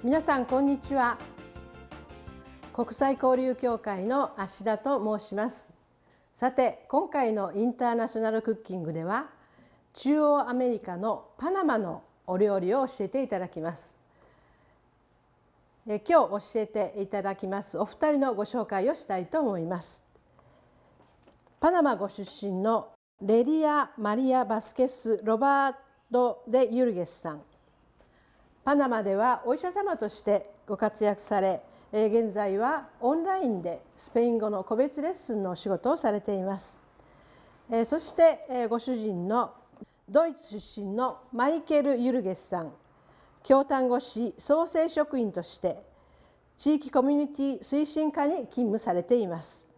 皆さんこんにちは。国際交流協会の芦田と申します。さて、今回のインターナショナルクッキングでは中央アメリカのパナマのお料理を教えていただきます。今日教えていただきますお二人のご紹介をしたいと思います。パナマご出身のレリア・マリア・バスケス・ロバート・デ・ユルゲスさん。パナマではお医者様としてご活躍され、現在はオンラインでスペイン語の個別レッスンのお仕事をされています。そしてご主人のドイツ出身のマイケル・ユルゲスさん。京丹後市創生職員として地域コミュニティ推進課に勤務されています。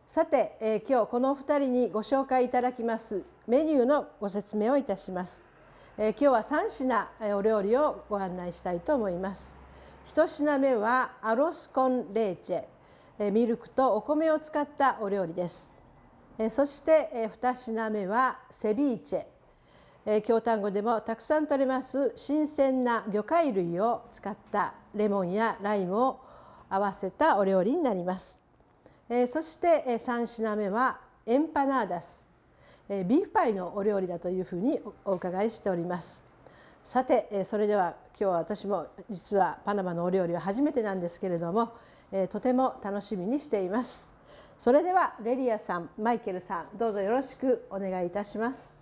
さて、今日このお二人にご紹介いただきますメニューのご説明をいたします。今日は3品お料理をご案内したいと思います。1品目はアロスコンレーチェ、ミルクとお米を使ったお料理です。そして2品目はセビーチェ、京丹後でもたくさん取れます新鮮な魚介類を使ったレモンやライムを合わせたお料理になります。そして3品目はエンパナーダス、ビーフパイのお料理だというふうにお伺いしております。さて、それでは今日は私も実はパナマのお料理は初めてなんですけれども、とても楽しみにしています。それではレリアさん、マイケルさん、どうぞよろしくお願いいたします。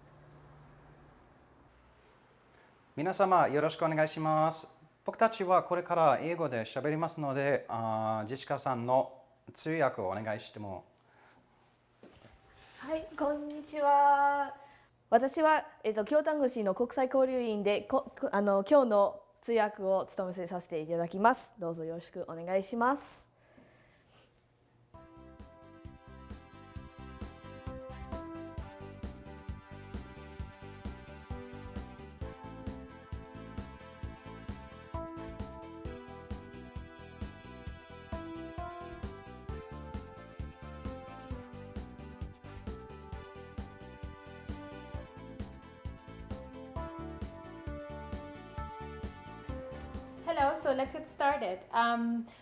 皆様よろしくお願いします。僕たちはこれから英語で喋りますので、ジェシカさんの通訳をお願いしても。はい、こんにちは。私は、京丹後市の国際交流員で今日の通訳を務めさせていただきます。どうぞよろしくお願いします。Hello, so let's get started.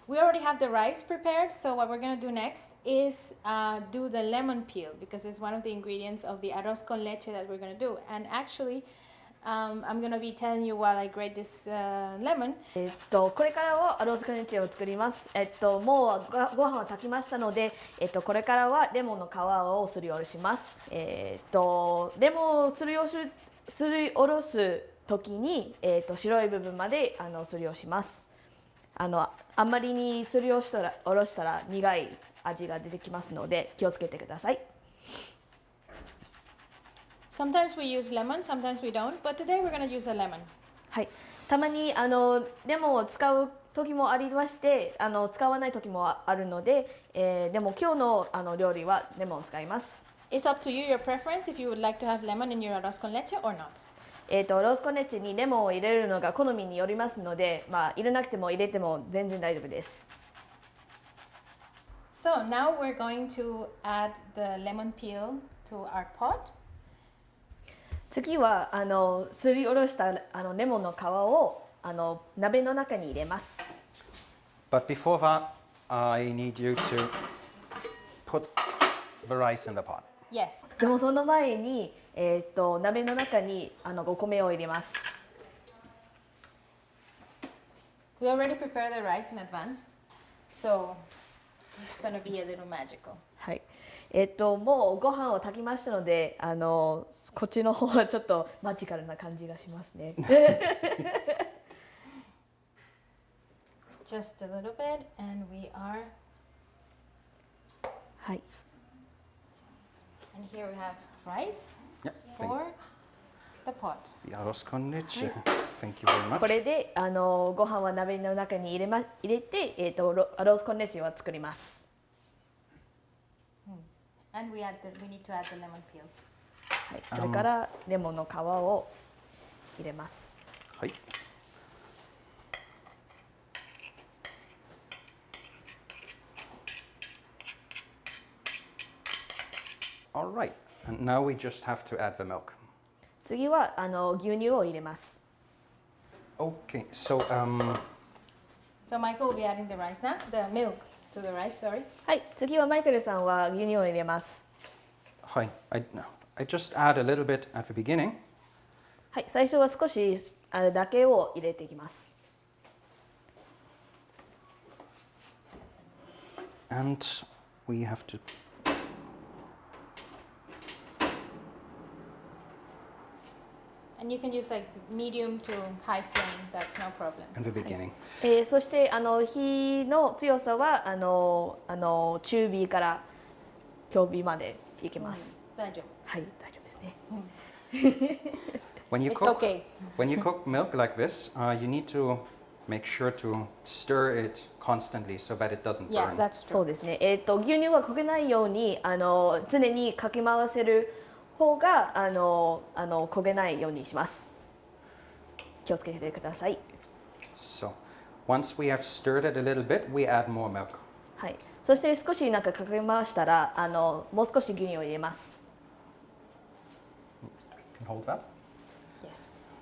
We already have the rice prepared, so what we're going to do next is do the lemon peel because it's one of the ingredients of the arroz con leche that we're going to do. And actually, I'm going to be telling you while I grate this lemon. これからはアロースコネチェを作ります。もうご飯を炊きましたので、これからはレモンの皮をすりおろします。レモンをすりおろす時に、白い部分まですりおろします。あんまりにすりおろしたら苦い味が出てきますので気をつけてください。Sometimes we use lemon, sometimes we don't, but today we're going to use a lemon. はい、たまにレモンを使う時もありまして使わない時もあるので、でも今日の料理はレモンを使います。It's up to you, your preference, if you would like to have lemon in your arroz con leche or not. ロースコネッチにレモンを入れるのが好みによりますので、入れなくても入れても全然大丈夫です。So now we're going to add the lemon peel to our pot. 次はすりおろしたレモンの皮を鍋の中に入れます。But before that, I need you to put the rice in the pot. Yes. でもその前に鍋の中にお米を入れます。We already prepared the rice in advance, so this is going to be a little magical. はい。もうご飯を炊きましたので、こっちの方はちょっとマジカルな感じがしますね。Just a little bit, and we are. はい。And here we have rice. Yeah, For the pot. Arroz con leche. Thank you very much. これでご飯は鍋の中に入れて、アロースコンレチを作ります。And we need to add the lemon peel. はい、それからレモンの皮を入れます。はい。All right. And now we just have to add the milk. 次は牛乳を入れます。Okay, so So Michael will be adding the rice now, the milk to the rice, sorry. はい、次はマイケルさんは牛乳を入れます。はい。I just add a little bit at the beginning. はい、最初は少しあれだけを入れていきます。And we have to And you can use like medium to high flame, that's no problem. in the beginning. そして火の強さは中火から強火までいきます。大丈夫。はい、大丈夫ですね。When you It's cook, okay. when you cook milk like this, you need to make sure to stir it constantly so that it doesn't Yeah, burn. that's そう true. ですね。牛乳は焦げないように常にかき回せる方が焦げないようにします。気をつけてください。So, once we have stirred it a little bit, we add more milk. はい。そして少しかき回したらもう少し牛乳を入れます。Can you hold that? Yes.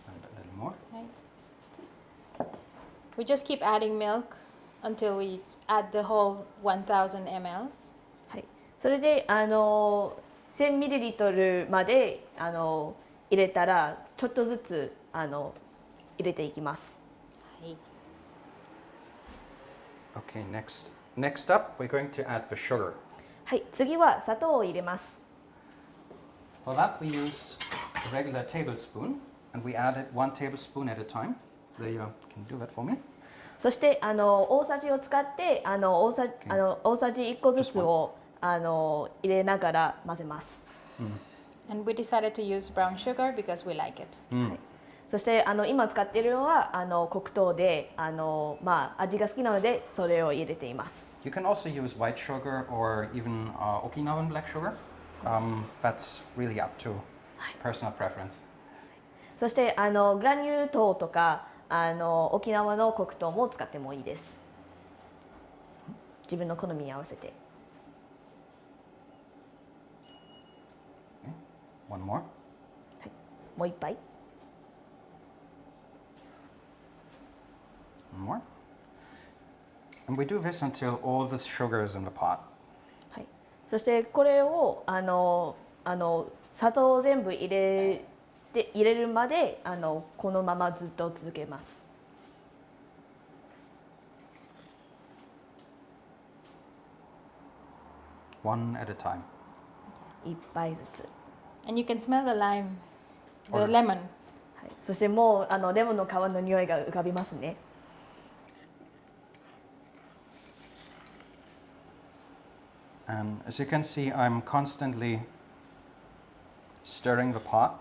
And a little more. Right. We just keep adding milk until we add the whole 1000 mLs. はい。それで1000ミリリットルまで入れたらちょっとずつ入れていきます。はい。Okay, next up, we're going to add the sugar. はい。次は砂糖を入れます。For that, we use a regular tablespoon, and we add it 1 tablespoon at a time. There you can do that for me. そして大さじを使って大さじ1個ずつを入れながら混ぜます。And we decided to use brown sugar because we like it. はい、そして今使っているのは黒糖で味が好きなのでそれを入れています。You can also use white sugar or even Okinawan black sugar. That's really up to personal preference. そしてグラニュー糖とか沖縄の黒糖も使ってもいいです。自分の好みに合わせて。Okay. One more. はい、もう一杯。One more. And we do this until all the sugar is in the pot. はい。そしてこれを砂糖を全部入れるまでこのままずっと続けます。One at a time. 一杯ずつ。And you can smell the lime, the Or- lemon. はい、そしてもうレモンの皮の匂いが浮かびますね。And as you can see, I'm constantly stirring the pot.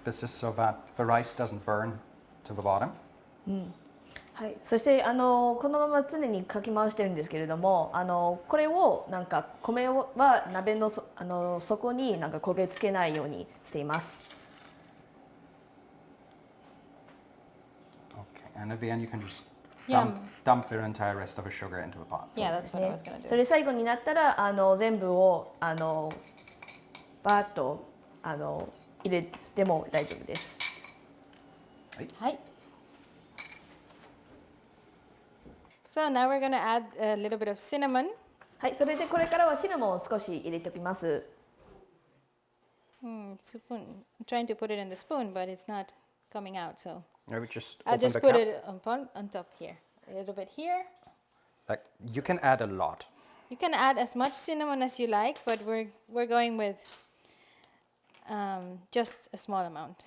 This is so that the rice doesn't burn to the bottom. はい、そしてこのまま常にかき回してるんですけれどもこれを米は鍋の底に焦げつけないようにしています。 Okay, and at the end you can just Yeah. dump the entire rest of the sugar into the pot. Yeah, that's what I was gonna そ do. れ最後になったら全部をバーッと入れても大丈夫です。Hi. So now we're gonna add a little bit of cinnamon. はい、それでこれからはシナモンを少し入れておきます。 Spoon. I'm trying to put it in the spoon, but it's not coming out. So I would just I'll open just the put cap. it on top here. A little bit here. Like, you can add a lot. You can add as much cinnamon as you like, but we're going with just a small amount.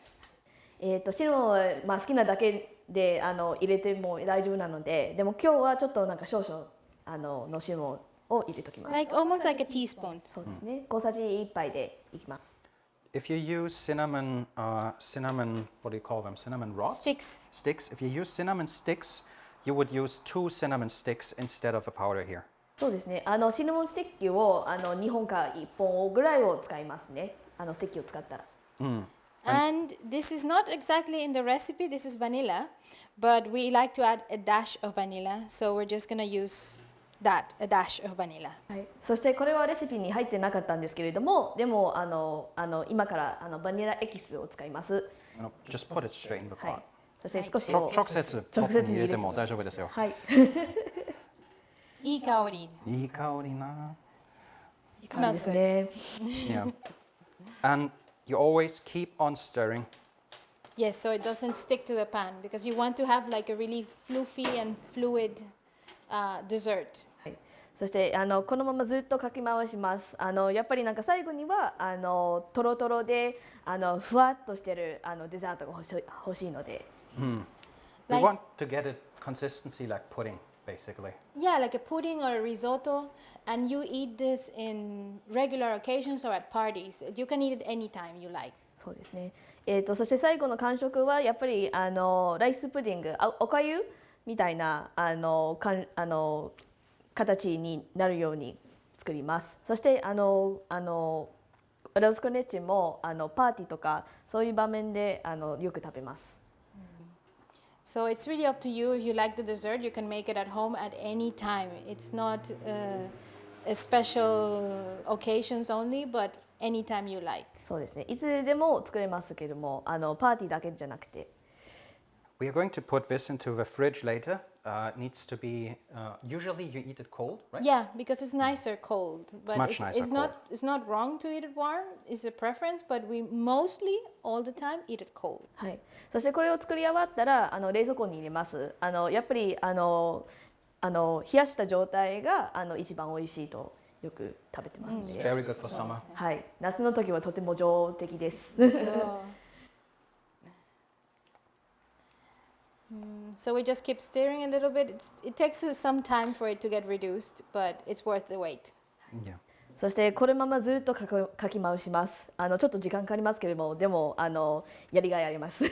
シナモンは好きなだけで入れても大丈夫なので、でも今日はちょっと少々のシナモンを入れときます。 Like almost like a teaspoon. そうですね。小さじ1杯でいきます。 If you use cinnamon, what do you call them? Cinnamon rods? Sticks. Sticks. If you use cinnamon sticks, you would use 2 cinnamon sticks instead of a powder here. そうですね。シナモンスティッキを2本か1本ぐらいを使いますね。スティッキを使ったら。And this is not exactly in the recipe, this is vanilla, but we like to add a dash of vanilla, so we're just gonna use that, a dash of vanilla. はい、そしてこれはレシピに入ってなかったんですけれども、でも今からバニラエキスを使います。Just put it straight in the はい pot. そして少し直接ポットに入れても大丈夫ですよ。はい。いい香り。いい香りな。It smells です good. ね。Yeah. And you always keep on stirring. Yes, so it doesn't stick to the pan because you want to have like a really fluffy and fluid dessert. そしてこのままずっとかき回します。やっぱりなんか最後にはトロトロでふわっとしてるデザートが欲しいので。We Like- want to get it consistency like pudding, basically. Yeah, like a pudding or a risotto, and you eat this in regular occasions or at parties. You can eat it anytime you like. そうですね。そして最後の間食はやっぱりライスプディング、おかゆみたいな形になるように作ります。そしてロスコネッチもパーティーとかそういう場面でよく食べます。So it's really up to you. If you like the dessert, you can make it at home at any time. It's not a special occasions only, but anytime you like. そうですね。いつでも作れますけども、パーティーだけじゃなくて。We are going to put this into the fridge later. It needs to be, usually you eat it cold, right? Yeah, because it's nicer cold. But much nicer it's not wrong to eat it warm. It's a preference, but we mostly all the time eat it cold. はい。そしてこれを作り終わったら冷蔵庫に入れます。やっぱり冷やした状態が一番美味しいとよく食べてますね。Very good for summer. はい。夏の時はとても上出来です。So we just keep stirring a little bit. It takes some time for it to get reduced, but it's worth the wait. Yeah. そしてこのままずっとかき回します。ちょっと時間かかりますけれども、でもやりがいあります。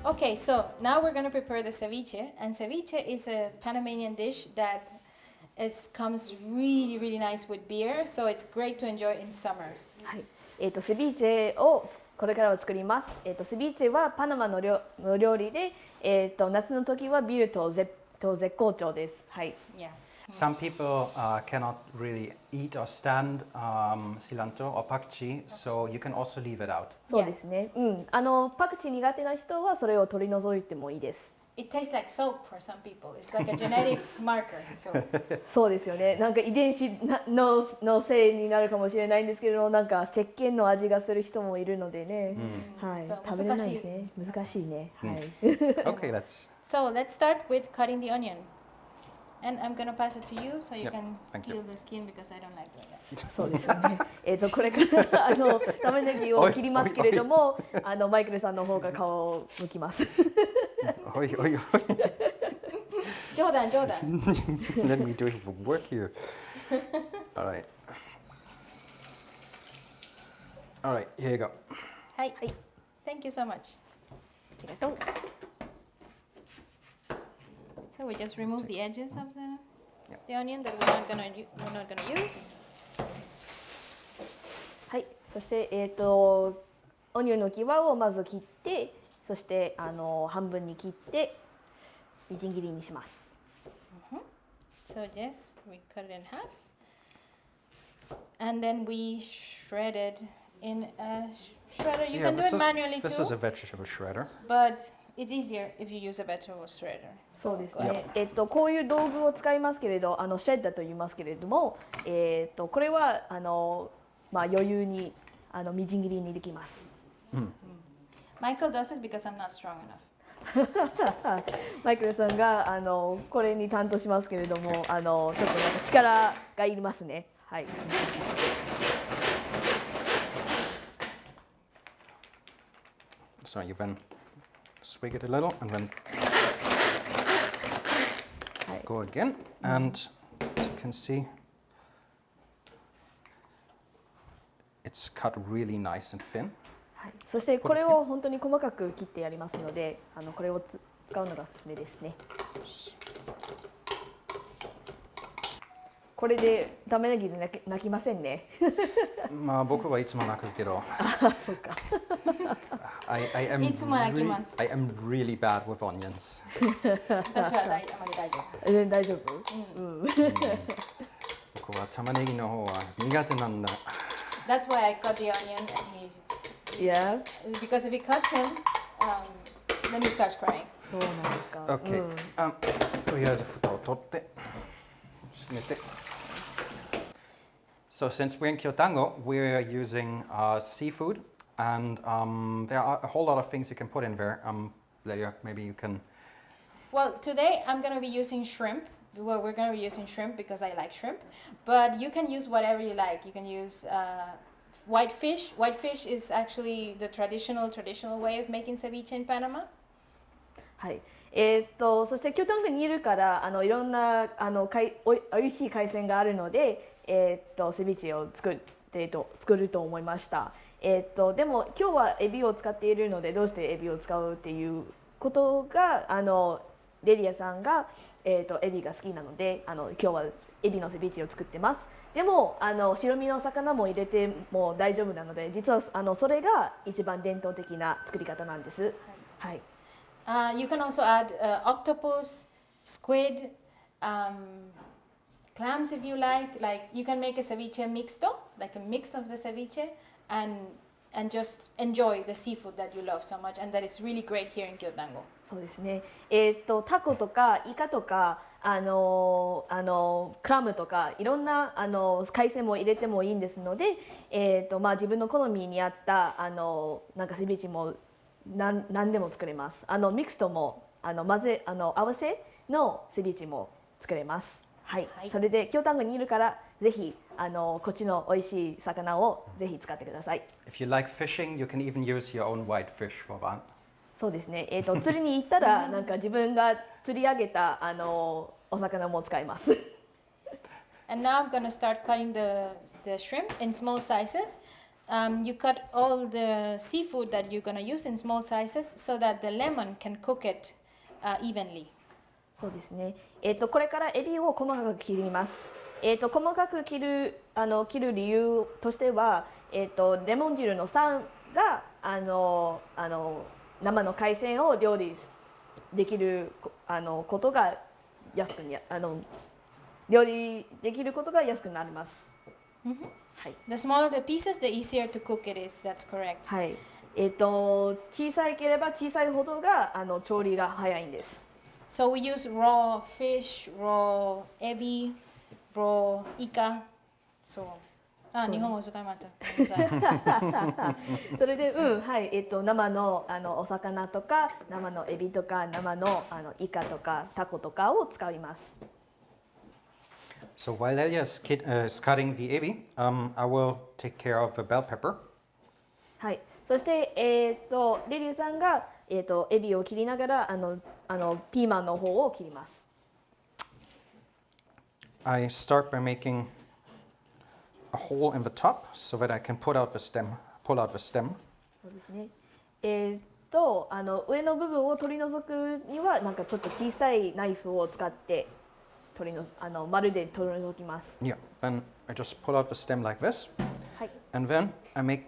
Okay, so now we're going to prepare the ceviche, and ceviche is a Panamanian dish that comes really, really nice with beer, so it's great to enjoy in summer. はい。セビーチェをこれからは作ります。セビーチェはパナマの料理で、夏の時はビールと絶好調です。はい。Yeah. Some people cannot really eat or stand cilantro or pakchi, so you can also leave it out. そうですね。うん。パクチー苦手な人はそれを取り除いてもいいです。It tastes like soap for some people. It's like a genetic marker. So. そうですよね。なんか遺伝子のせいになるかもしれないんですけど、なんか石鹸の味がする人もいるのでね。はい。そう食べれないですね。難しいね。はい。Okay, let's. So let's start with cutting the onion. And I'm going to pass it to you so you Yep, can thank you. peel the skin because I don't like that. そうですよね。これから玉ねぎを切りますけれども、マイケルさんの方が顔を向きます。Oi, oi, oi. Jordan. Let me do the work here. All right. All right, here you go. Hi. Thank you so much. ありがとう。So we just remove the edges of Yep. the onion that we're not gonna use. はい。そしてオニオンの際をまず切って、そして半分に切ってみじん切りにします。So yes, we cut it in half. And then we shred it in a shredder. You can do it manually this is a too, vegetable shredder. but it's easier if you use a vegetable shredder. そうです go ね ahead.。こういう道具を使いますけれど、シェッダーと言いますけれども、これは余裕にみじん切りにできます。Michael does it because I'm not strong enough. マイケルさんがこれに担当しますけれども、ちょっとなんか力がいりますね。はい。So you then swig it a little and then go again. And as you can see, it's cut really nice and thin. はい、そしてこれを本当に細かく切ってやりますので、これを使うのがおすすめですね。これで玉ねぎで泣きませんね。まあ僕はいつも泣くけど。あ、そうか。I am いつも泣きます。I am really bad with onions. 私はあまり大丈夫。大丈夫？僕は玉ねぎの方は苦手なんだ。That's why I cut the onion and Yeah. because if he cuts him, then he starts crying. そうなんですか。Okay. とりあえず蓋を取って閉めて。So since we're in Kyotango, we're using seafood, and there are a whole lot of things you can put in there. Leia, maybe you can. Well, today I'm going to be using shrimp. Well, we're going to be using shrimp because I like shrimp, but you can use whatever you like. You can use white fish. White fish is actually the traditional way of making ceviche in Panama. はい。そしてキョタングにいるからいろんなおいしい海鮮があるので。セビチェを作ると思いました。でも今日はエビを使っているのでどうしてエビを使うっていうことがレリアさんが、エビが好きなので今日はエビのセビチェを作ってます。でも白身の魚も入れても大丈夫なので実はそれが一番伝統的な作り方なんです。はい。You can also add octopus, squid, clams if you like. Like you can make a ceviche mixto, like a mix of the ceviche, and just enjoy the seafood that you love so much, and that is really great here in Kyotango. そうですね。タコとかイカとかクラムとかいろんな海鮮も入れてもいいんですので、自分の好みに合ったなんかセビチも何でも作れます。ミクストも合わせのセビチも作れます。はい、それで京丹後にいるからぜひこっちの美味しい魚をぜひ使ってください。If you like fishing, you can even use your own white fish for that. そうですね。釣りに行ったらなんか自分が釣り上げたお魚も使います。And now I'm going to start cutting the shrimp in small sizes. You cut all the seafood that you're going to use in small sizes so that the lemon can cook it evenly. そうですね。これからエビを細かく切ります。細かく切る理由としては、レモン汁の酸が生の海鮮を料理できることが料理できることが安くなります。はい。The smaller the pieces, the easier to cook it is. That's correct. はい。小さければ小さいほどが調理が早いんです。So we use raw fish, raw ebi, raw ika. So, 日本語使いました。それで、はい、生のお魚とか、生のエビとか、生のイカとか、タコとかを使います。So while Elia is cutting the ebi, I will take care of the bell pepper. はい。そして、レリューさんが、エビを切りながらピーマンの方を切ります。I start by making a hole in the top so that I can pull out the stem. そうですね。上の部分を取り除くにはなんかちょっと小さいナイフを使って丸で取り除きます。Yeah, then I just pull out the stem like this. はい。And then I make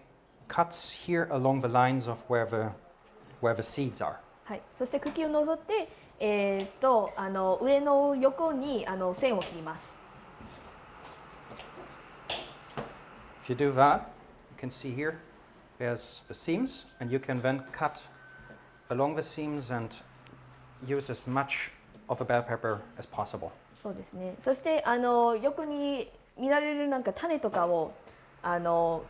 cuts here along the lines of where the seeds are. はい。そして茎を除って、上の横に線を切ります。If you do that, you can see here, there's the seams, and you can then cut along the seams and use as much of a bell pepper as possible. そうですね。そして横に見られるなんか種とかを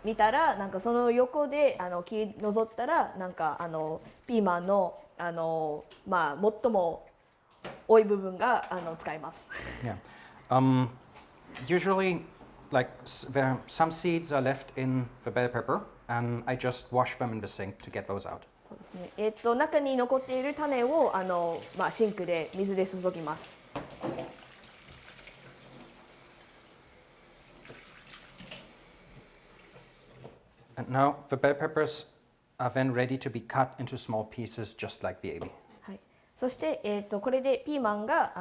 見たらなんかその横で切り除ったらなんかピーマンの最も多い部分が使えます。Yeah. Usually, like some seeds are left in the bell pepper, and I just wash them in the sink to get those out. そうですね。中に残っている種をシンクで水で注ぎます。And now the bell peppers are then ready to be cut into small pieces, just like the ebi. はい、そして、これでピーマンが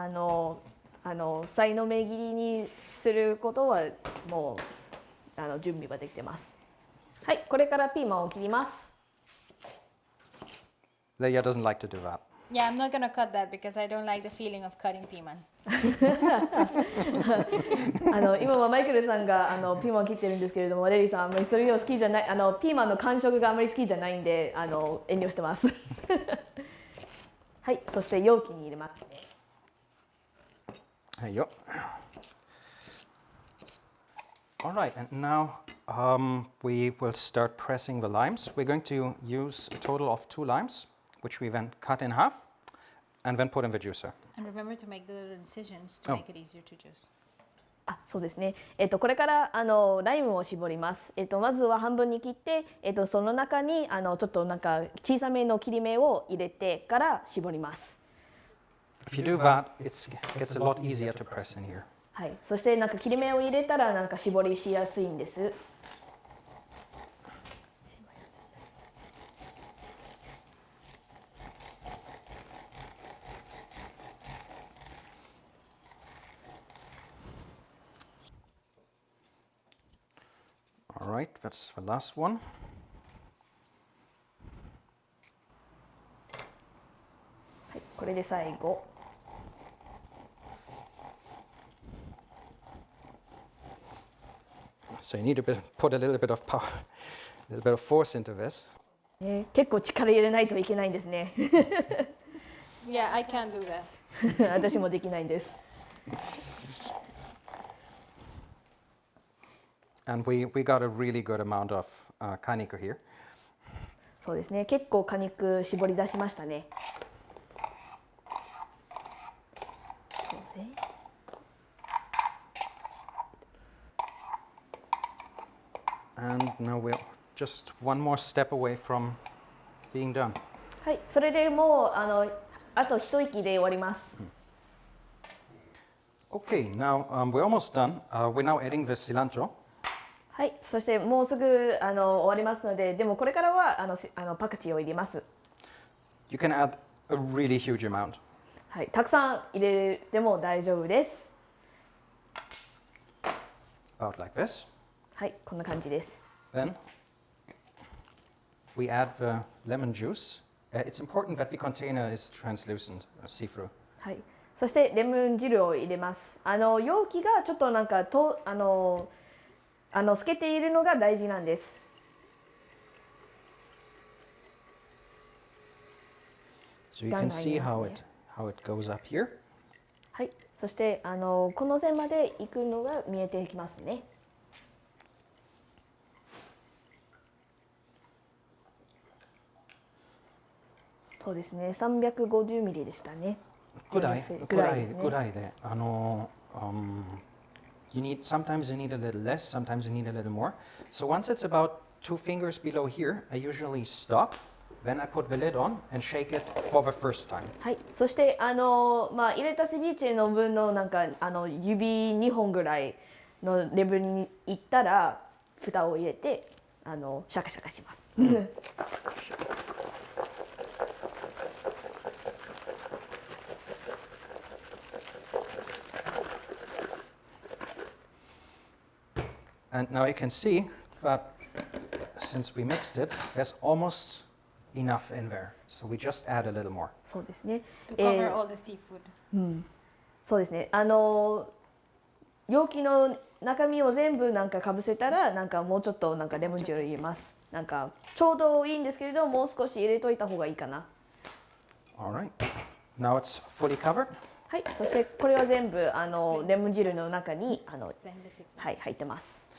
さいの目切りにすることはもう準備はできてます。はい、これからピーマンを切ります。Leia doesn't like to do that. Yeah, I'm not gonna cut that because I don't like the feeling of cutting piman. 今はマイケルさんがピーマンを切ってるんですけれども、レリーさんあんまりそれを好きじゃない、ピーマンの感触があまり好きじゃないんで遠慮してます。はい、そして容器に入れますね。There you go. All right, and now we will start pressing the limes. We're going to use a total of 2 limes, which we then cut in half and then put in the juicer. And remember to make the little incisions to make it easier to juice. あ、そうですね。これからライムを絞ります。まずは半分に切って、その中にちょっとなんか小さめの切り目を入れてから絞ります。If you do that, it gets a lot easier to press in here. はい。そしてなんか切り目を入れたらなんか絞りしやすいんです。All right, that's the last one. はい、これで最後。So you need to put a little bit of power, a little bit of force into this. 結構力入れないといけないんですね。Yeah, I can't do that. 私もできないんです。And we got a really good amount of kaniku here. そうですね。結構果肉絞り出しましたね。And now we're just one more step away from being done. はい、それでもうあと一息で終わります。Okay, now we're almost done. We're now adding the cilantro. はい、そしてもうすぐ終わりますので、でもこれからはパクチーを入れます。You can add a really huge amount. はい、たくさん入れても大丈夫です。About like this. はい、こんな感じです。Then we add the lemon juice. It's important that the container is translucent, see-through. はい、そしてレモン汁を入れます。容器がちょっとなんか透けているのが大事なんです。So you can see how it goes up here. はい、そしてこの線まで行くのが見えてきますね。そうですね、350ミリでしたね。ぐらいで、sometimes you need a little less, sometimes you need a little more. So once it's about 2 fingers below here, I usually stop. Then I put the lid on and shake it for the first time. はい、そして入れたセビーチェの分のなんか指2本ぐらいのレベルにいったら蓋を入れてシャカシャカします。And now you can see that since we mixed it, there's almost enough in there. So we just add a little more. そうですね。 To cover all the seafood. そうですね。容器の中身を全部なんかかぶせたらなんかもうちょっとなんかレモン汁を入れます。なんかちょうどいいんですけれどもう少し入れといた方がいいかな。All right. Now it's fully covered. はい。そしてこれは全部レモン汁の中にはい入ってます。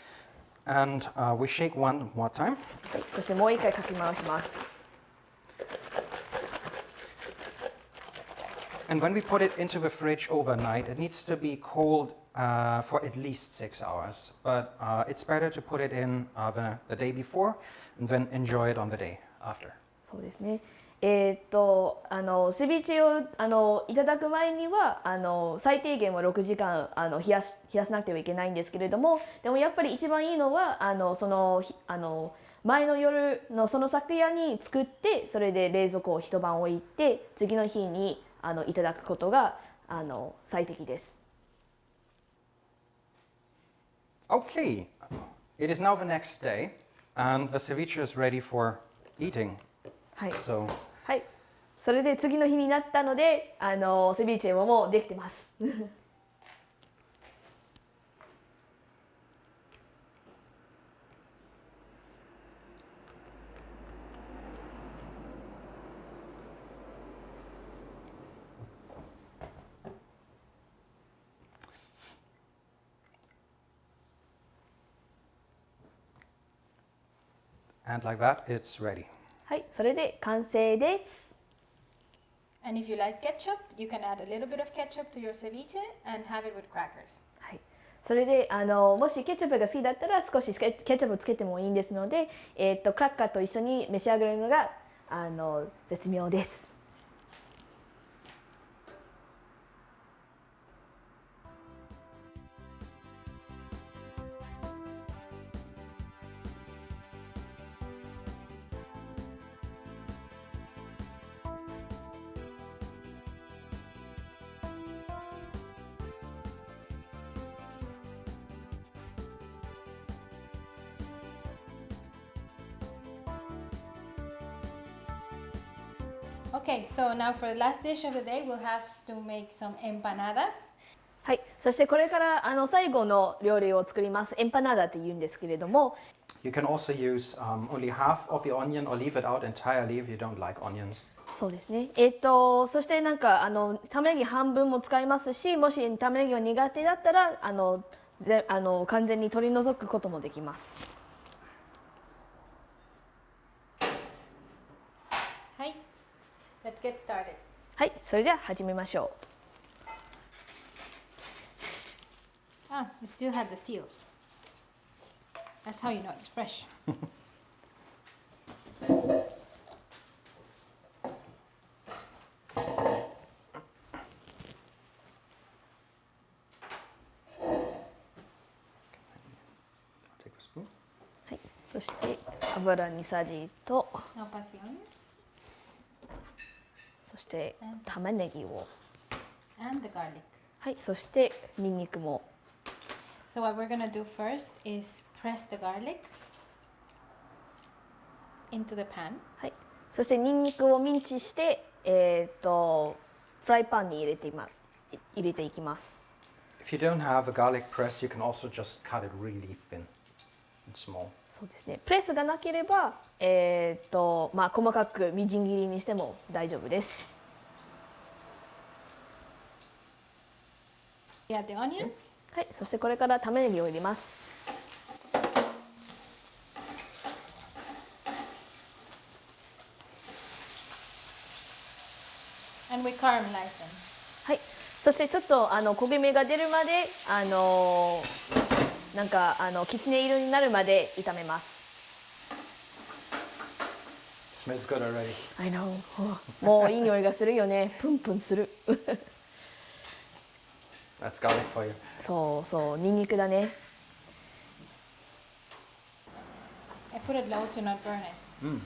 And we shake one more time. はい。そしてもう一回かき回します。And when we put it into the fridge overnight, it needs to be cold for at least 6 hours. But it's better to put it in the day before and then enjoy it on the day after. そうですね。セビチェをいただく前には最低限は6時間冷やさなくてはいけないんですけれども、でもやっぱり一番いいのはその前の夜のその昨夜に作って、それで冷蔵庫を一晩置いて、次の日にいただくことが最適です。Okay, it is now the next day, and the ceviche is ready for eating. はい。 So, はい。それで次の日になったので、セビーチェもうできてます。and like that, it's ready. はい、それで完成です。And if you like ketchup, you can add a little bit of ketchup to your ceviche and have it with crackers. はい。それでもしケチャップが好きだったら少しケチャップをつけてもいいんですので、クラッカーと一緒に召し上がるのが絶妙です。Okay, so now for the last dish of the day, we'll have to make some empanadas. はい、そしてこれから最後の料理を作ります。エンパナーダって言うんですけれども、 You can also use only half of the onion or leave it out entirely if you don't like onions. そうですね。そしてなんか玉ねぎ半分も使いますし、もし玉ねぎが苦手だったら完全に取り除くこともできます。はい、Let's get started. はい、それじゃあ始めましょう。Ah, it still had the seal. That's how you know it's fresh. Take a spoon. はい、そして油2さじと、 Now pass the onion そして玉ねぎを、 and the garlic. はい、そしてニンニクも。 So what we're gonna do first is press the garlic into the pan. はい、そしてニンニクをミンチしてフライパンに入れていきます。 If you don't have a garlic press, you can also just cut it really thin and small. そうですね。プレスがなければ細かくみじん切りにしても大丈夫です。 You add the onions. はい、そしてこれから玉ねぎを入れます。 And we caramelize them. はい、そしてちょっと焦げ目が出るまでなんかきつね色になるまで炒めます。 Smells good already. I know. もういい匂いがするよね。プンプンする。 That's garlic for you. そうそう、ニンニクだね。 I put it low to not burn it. Mm.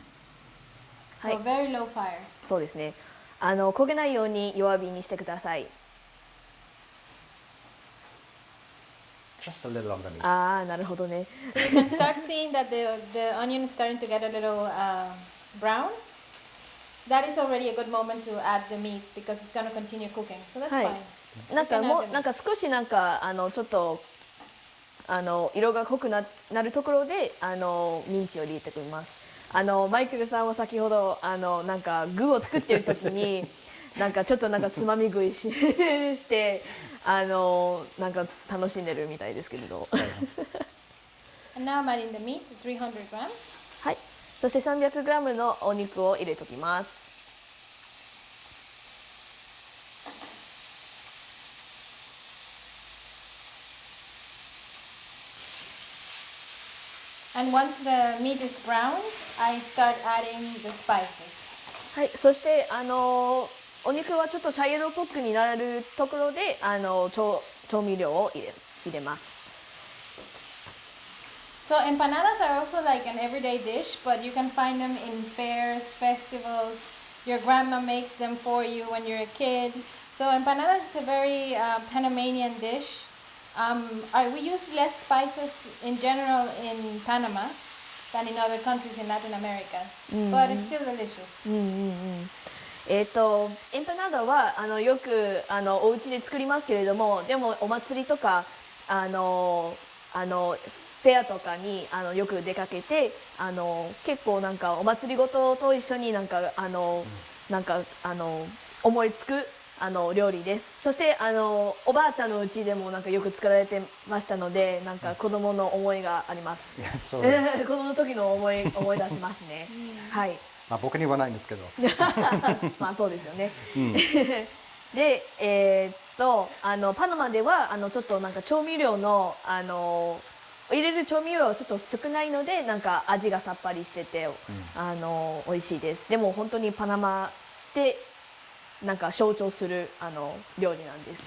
So a very low fire. そうですね。焦げないように弱火にしてください。 Just a little on the meat. ああ、なるほどね。 So you can start seeing that the onion is starting to get a little brown. That is already a good moment to add the meat because it's going to continue cooking. So that's はい fine. なんかもうなんか少しなんかちょっと色が濃くなるところでミンチを入れてくれます。マイケルさんは先ほどなんか具を作ってる時になんかちょっとなんかつまみ食いしてなんか楽しんでるみたいですけれど。 And now I'm adding the meat, 300 grams. はい。そして 300g のお肉を入れときます。 And once the meat is brown, I start adding the spices. はい。そしてお肉はちょっと茶色っぽくになるところで調味料を入れます。So empanadas are also like an everyday dish, but you can find them in fairs, festivals. Your grandma makes them for you when you're a kid. So empanadas is a very Panamanian dish. We use less spices in general in Panama than in other countries in Latin America, but it's still delicious. エンパナーダはよくお家で作りますけれども、でもお祭りとかフェアとかによく出かけて結構なんかお祭りごとと一緒になんか思いつく料理です。そしておばあちゃんのうちでもなんかよく作られてましたので、なんか子供の思いがあります。子供の時の思い出しますね。はい。まあ僕にはないんですけど。まあそうですよね。で、パナマではちょっとなんか調味料の入れる調味料はちょっと少ないので、なんか味がさっぱりしてて美味しいです。でも本当にパナマでなんか象徴する料理なんです。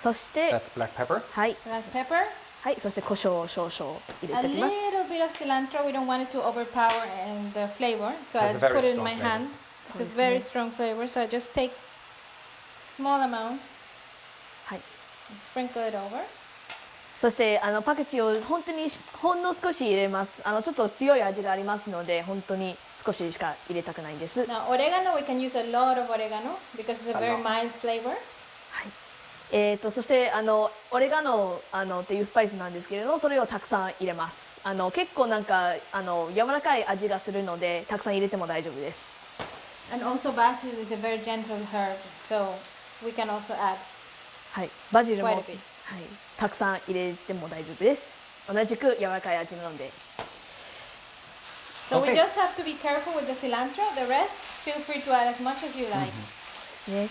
そして、That's black pepper. はい。Black pepper. はい、そして胡椒を少々入れておきます。A little bit of cilantro. We don't want it to overpower the flavor, so I just put it in my hand. It's a very strong flavor, so I just take small amount. はい。Sprinkle it over. そしてパクチーを本当にほんの少し入れます。ちょっと強い味がありますので、本当に少ししか入れたくないんです。Now oregano, we can use a lot of oregano because it's a very mild flavor. はい。そしてオレガノっていうスパイスなんですけれども、それをたくさん入れます。結構なんか柔らかい味がするので、たくさん入れても大丈夫です。And also basil is a very gentle herb, so we can also add. はい、バジルも、はい、 quite a bit. たくさん入れても大丈夫です。同じく柔らかい味なので。So we just have to be careful with the cilantro. The rest, feel free to add as much as you like. ね。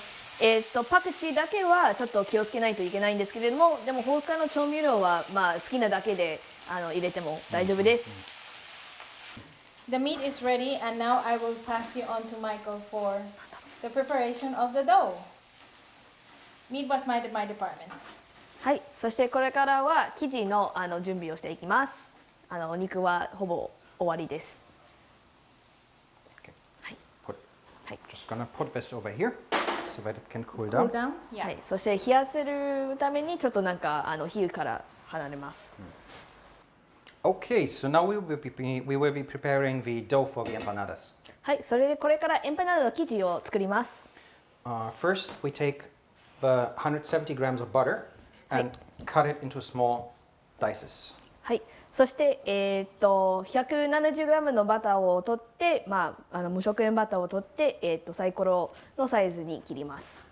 パクチーだけはちょっと気をつけないといけないんですけれども、でも他の調味料はまあ好きなだけで入れても大丈夫です。The meat is ready, and now I will pass you on to Michael for the preparation of the dough. Meat was my department. はい、そしてこれからは生地の準備をしていきます。お肉はほぼ終わりです。はい。はい。Just gonna put this over here. So that it can cool Cool down. down? Yeah. はい、そして冷やせるためにちょっとなんか火から離れます。Okay, so now we will be preparing the dough for the empanadas. はい、それでこれからエンパナーダの生地を作ります。First, we take the 170 grams of butter and cut it into small dices. はい、そして170g のバターを取って、まあ無食塩バターを取って、サイコロのサイズに切ります。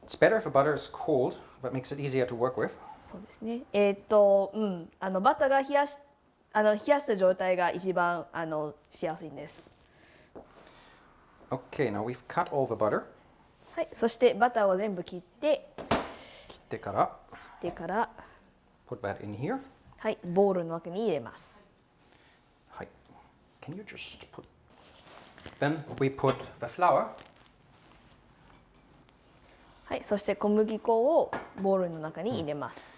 It's better if the butter is cold, but makes it easier to work with. そうですね。バターが冷やした状態が一番しやすいんです。Okay, now we've cut all the butter. はい、そしてバターを全部切ってから put that in here. はい、ボウルの中に入れます。はい。Can you just put? Then we put the flour. はい、そして小麦粉をボウルの中に入れます。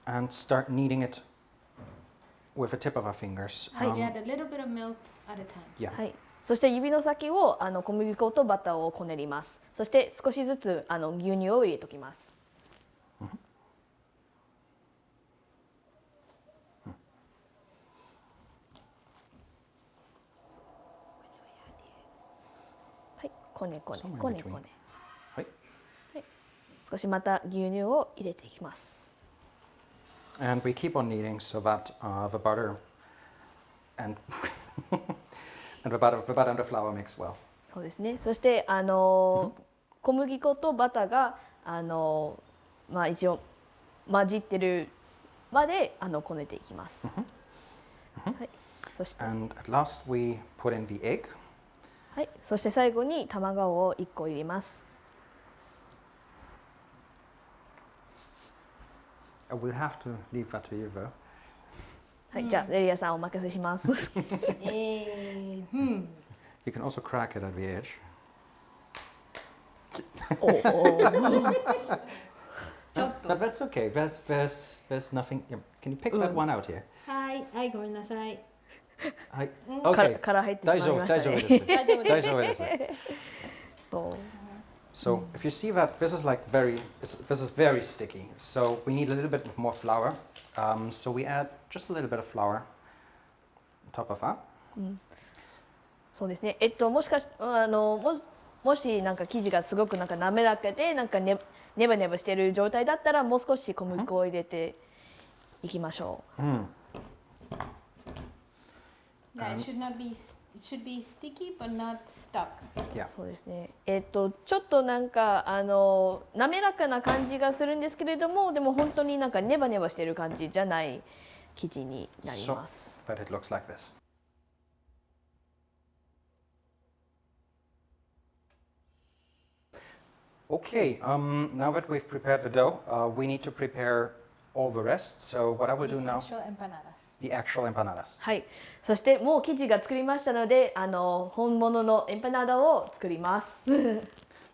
And start kneading it with the tip of our fingers. はい。You add a little bit of milk at a time. Yeah. はい。そして指の先を小麦粉とバターをこねります。そして少しずつ牛乳を入れておきます。はい、こねこねこねこね。はい。はい。少しまた牛乳を入れていきます。And we keep on kneading so that the butter and and the butter and the flour mix well. そうですね。そして小麦粉とバターがまあ一応混じってるまでこねていきます。はい。そして And at last we put in the egg. はい。そして最後に卵を1個入れます。I will have to leave that to you though. はい。じゃあレリアさんお任せします。You can also crack it at the edge. ちょっと。But that's okay. There's nothing. Can you pick that one out here? はい、はい、ごめんなさい。はい。か Okay. から入ってしまいましたね。大丈夫です。大丈夫です。そう So if you see that this is like this is very sticky. So we need a little bit of more flour. So we add just a little bit of flour on top of that. そうですね。もしかしもしなんか生地がすごくなんか滑らかでなんかネバネバしている状態だったらもう少し小麦粉を入れていきましょう。Yeah, it should be sticky but not stuck. Yeah. そうですね。ちょっとなんか滑らかな感じがするんですけれども、でも本当になんかネバネバしている感じじゃない生地になり So ます。 that it looks like this. Okay, now that we've prepared the dough, we need to prepare all the rest. So what I will do now, Actual empanadas. the actual empanadas. はい。そしてもう生地が作りましたので、本物のエンパナーダを作ります。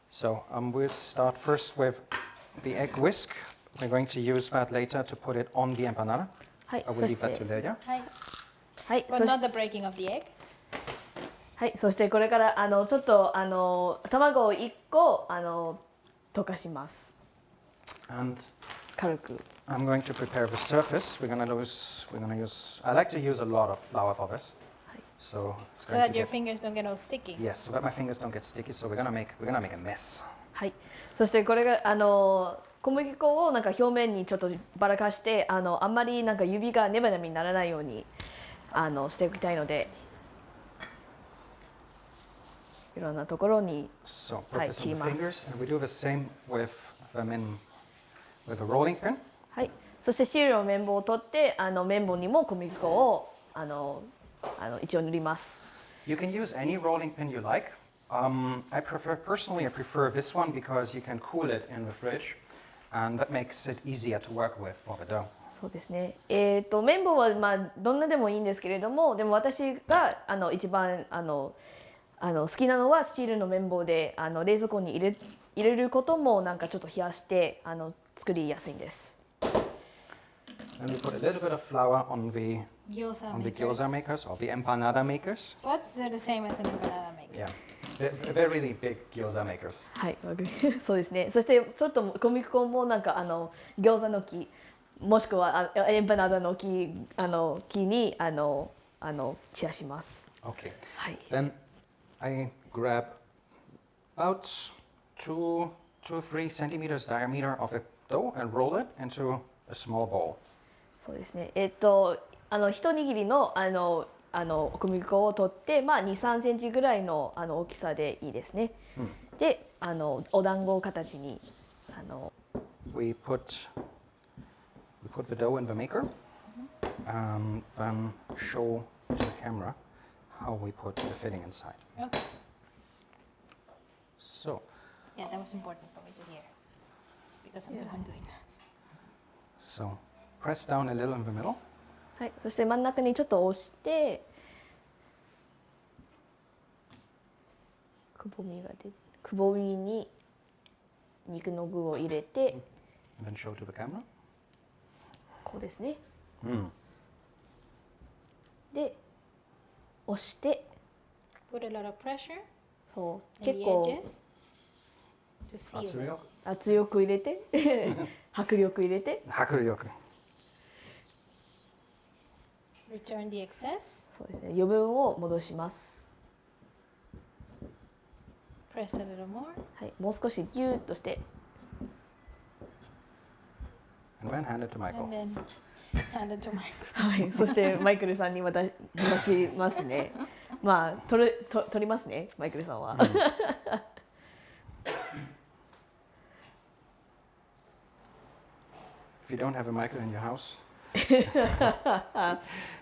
So we'll start first with the egg whisk. We're going to use that later to put it on the empanada. はい。 I そ will し leave that て to later. はい。はい。 But そし not the breaking of the egg. はい。そしてこれからちょっと卵を1個溶かします。 And 軽く。 I'm going to prepare the surface. We're going to use, I like to use a lot of flour for this. So, it's So going that to your get, fingers don't get all sticky. yes, so that my fingers don't get sticky. So we're going to make a mess. はい。そしてこれが小麦粉をなんか表面にちょっとばらかしてあんまりなんか指がネバネバにならないようにしておきたいので、いろんなところに So put はい this 切り on ま the fingers, す。 and we do the same with them with a rolling pin. はい。そしてシールの綿棒を取って綿棒にも小麦粉を一応塗ります。 You can use any rolling pin you like. I prefer this one because you can cool it in the fridge, and that makes it easier to work with for the dough. そうですね。綿棒はまあどんなでもいいんですけれども、でも私が一番好きなのはシールの綿棒で冷蔵庫に入れることもなんかちょっと冷やして作りやすいんです。 And we put a little bit of flour on the Gyoza gyoza makers or the empanada makers. But they're the same as an empanada maker. Yeah, they're really big gyoza makers. はい、そうですね。そしてちょっと小麦粉もなんか餃子の木もしくはエンパナダの木に散らします。 Okay. はい。 Then I grab about 2 to 3 centimeters diameter of the dough and roll it into a small ball. そうですね。一握りの小麦粉を取ってまあ2、3センチぐらいの大きさでいいですね。で、お団子形にWe put the dough in the maker and then show to the camera how we put the filling inside. Okay. So, Yeah, that was important for me to hear. Because I'm the one doing that. so press down a little in the middle. はい。そして真ん中にちょっと押してくぼみに肉の具を入れて And then show to the camera. こうですね。で押して Put a lot of pressure そう in 結 the 構 edges to seal them. 圧力入れて迫力入れて Hakuryoku. Return the excess. そうですね。余分を戻します。 Press a little more. はい。もう少しギューッとして And then hand it to Michael. And then hand it to Michael. はい。そしてマイケルさんに渡しますね。まあ取りますね。マイケルさんは。If you don't have a Michael in your house,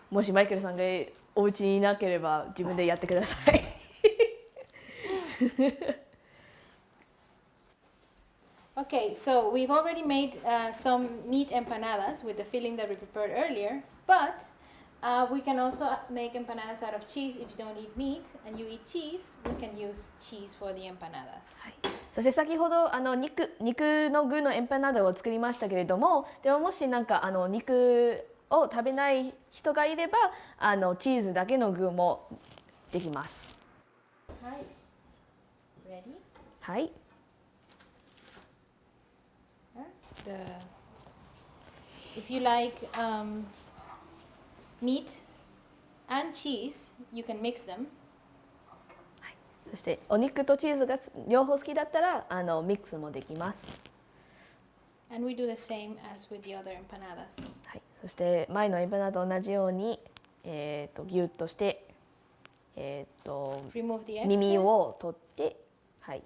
もしマイケルさんがお家にいなければ自分でやってください。Okay, so we've already made some meat empanadas with the filling that we prepared earlier, but we can also make empanadas out of cheese if you don't eat meat and you eat cheese. We can use cheese for the empanadas. はい。そして先ほど肉の具のエンパナダを作りましたけれども、でももしなんか肉を食べない人がいればチーズだけの具もできます。はい。Ready? はい。If you like meat and cheese, you can mix them. そしてお肉とチーズが両方好きだったらミックスもできます。And we do the same as with the other empanadas. はい。そして前のエンパナダと同じようにギュッとしてRemove the excess. 耳を取ってはい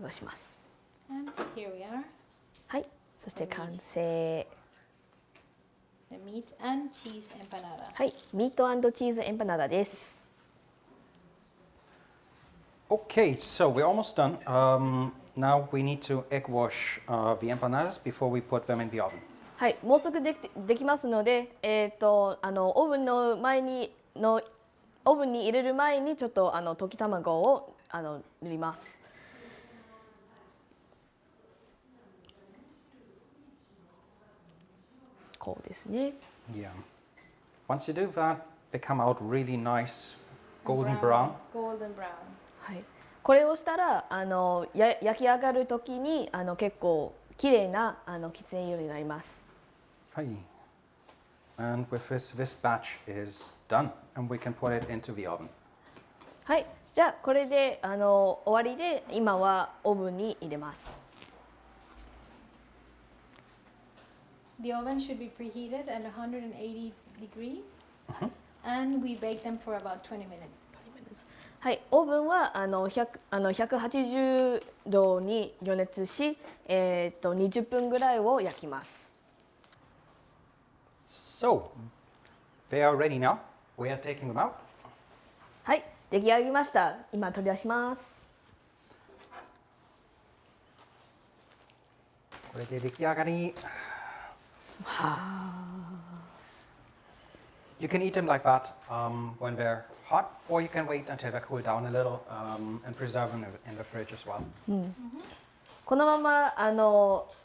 戻します。And here we are. はい。そして完成。The meat and cheese empanada. はい、ミート&チーズエンパナダです。Okay, so we're almost done. Now we need to egg wash the empanadas before we put them in the oven. はい、もうすぐできますので、オーブンに入れる前にちょっと溶き卵を塗ります。こうですね。Yeah. Once you do that, they come out really nice, golden brown. Golden brown. はい。これをしたら焼き上がる時に結構綺麗なきつね色になります。Hi. And with this batch is done, and we can put it into the oven. はい。じゃあこれで終わりで今はオーブンに入れます。The oven should be preheated at 180 degrees, and we bake them for about 20 minutes. はい、オーブンは180度に予熱し、20分ぐらいを焼きます。So, they are ready now. We are taking them out. はい、出来上がりました。今取り出します。これで出来上がり。You can eat them like that when they're hot, or you can wait until they cool down a little and preserve them in the fridge as well. このまま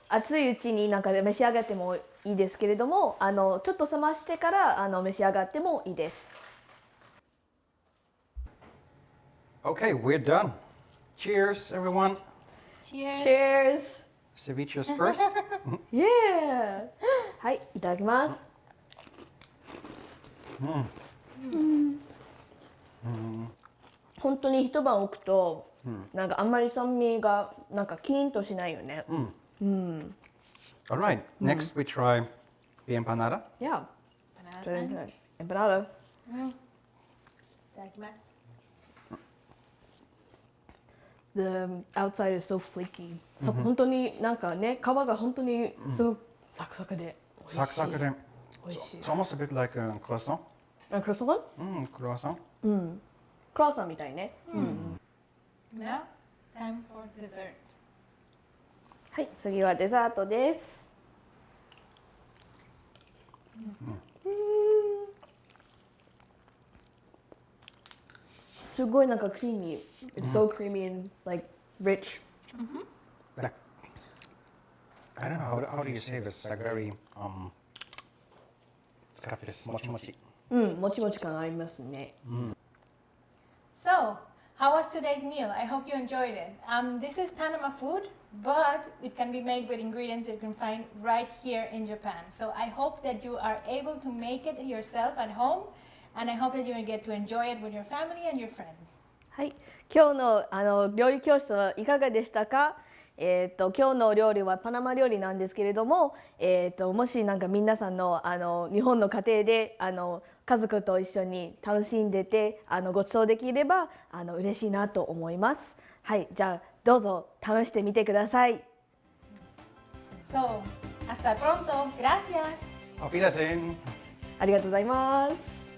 熱いうちになんか召し上がってもいいですけれども、ちょっと冷ましてから召し上がってもいいです。Okay, we're done. Cheers, everyone. Cheers. Cheers. Ceviches first. Yeah. はい、いただきます。本当に一晩置くと、なんかあんまり酸味がなんかキーンとしないよね。All right, next we try the empanada. Yeah. Empanada. いただきます。The outside is so flaky. 本当になんかね、皮が本当にすごくサクサクで美味しい。サクサクで。美味しい。It's almost a bit like a croissant. あ、クロワッサン？Croissant. クロワッサンみたいね。Now, time for dessert. はい、次はデザートです。すごいなんかクリーミー。It's so creamy and like rich. Like, I don't know how do you say this? Like very it's got this mochi. もちもち感ありますね。So, how was today's meal? I hope you enjoyed it. This is Panama food, but it can be made with ingredients you can find right here in Japan. So I hope that you are able to make it yourself at home, and I hope that you will get to enjoy it with your family and your friends. はい、今日の料理教室はいかがでしたか？今日の料理はパナマ料理なんですけれども、もしなんか皆さんの日本の家庭で家族と一緒に楽しんでてご馳走できれば嬉しいなと思います。はい、じゃあどうぞ試してみてください。So, hasta pronto. Gracias. Auf Wiedersehen. ありがとうございます。